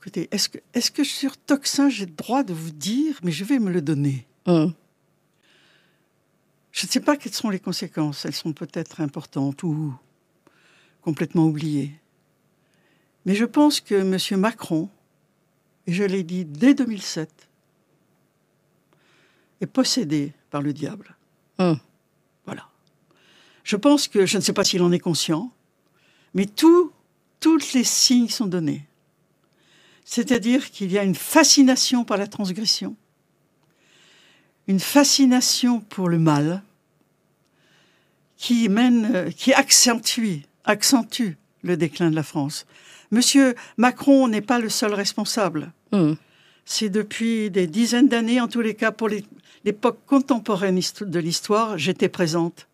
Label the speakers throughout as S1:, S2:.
S1: Écoutez, est-ce que sur Tocsin, j'ai le droit de vous dire, mais je vais me le donner. Je ne sais pas quelles sont les conséquences. Elles sont peut-être importantes ou complètement oubliées. Mais je pense que M. Macron, et je l'ai dit dès 2007, est possédé par le diable. Voilà. Je pense que, je ne sais pas s'il en est conscient, mais tous les signes sont donnés. C'est-à-dire qu'il y a une fascination par la transgression, une fascination pour le mal, qui accentue le déclin de la France. Monsieur Macron n'est pas le seul responsable. C'est depuis des dizaines d'années, en tous les cas pour l'époque contemporaine de l'histoire, j'étais présente.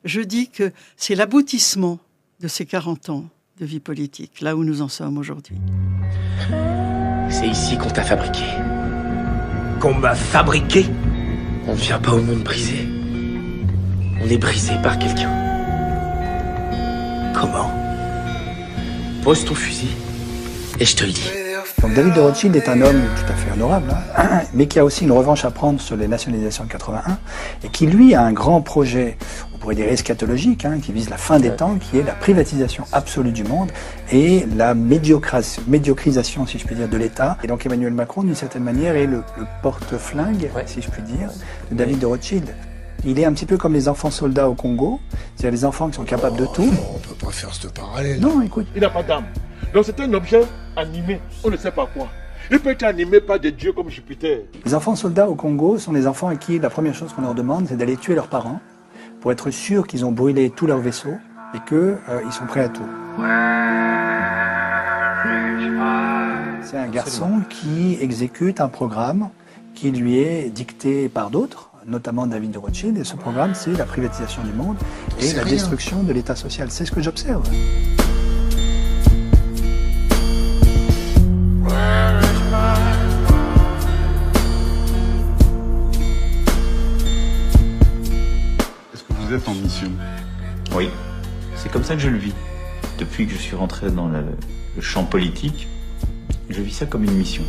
S1: Je dis que c'est l'aboutissement de ces 40 ans de vie politique, là où nous en sommes aujourd'hui.
S2: C'est ici qu'on t'a fabriqué. Qu'on m'a fabriqué? On ne vient pas au monde brisé. On est brisé par quelqu'un. Comment? Pose ton fusil et je te le dis.
S3: Donc David de Rothschild est un homme tout à fait honorable, mais qui a aussi une revanche à prendre sur les nationalisations de 81, et qui lui a un grand projet, on pourrait dire eschatologique, qui vise la fin des temps, qui est la privatisation absolue du monde et la médiocrisation, si je puis dire, de l'État. Et donc Emmanuel Macron, d'une certaine manière, est le porte-flingue, si je puis dire, de David de Rothschild. Il est un petit peu comme les enfants soldats au Congo, c'est-à-dire les enfants qui sont capables de tout.
S4: On peut pas faire ce parallèle.
S3: Non, écoute.
S5: Il n'a pas d'âme. Donc c'est un objet animé, on ne sait pas quoi. Il peut être animé par des dieux comme Jupiter.
S3: Les enfants soldats au Congo sont des enfants à qui la première chose qu'on leur demande, c'est d'aller tuer leurs parents pour être sûr qu'ils ont brûlé tous leurs vaisseaux et qu'ils sont prêts à tout. C'est un garçon qui exécute un programme qui lui est dicté par d'autres, notamment David de Rothschild, et ce programme, c'est la privatisation du monde et la destruction de l'État social. C'est ce que j'observe.
S6: Est-ce que vous êtes en mission?
S7: Oui, c'est comme ça que je le vis. Depuis que je suis rentré dans le champ politique, je vis ça comme une mission.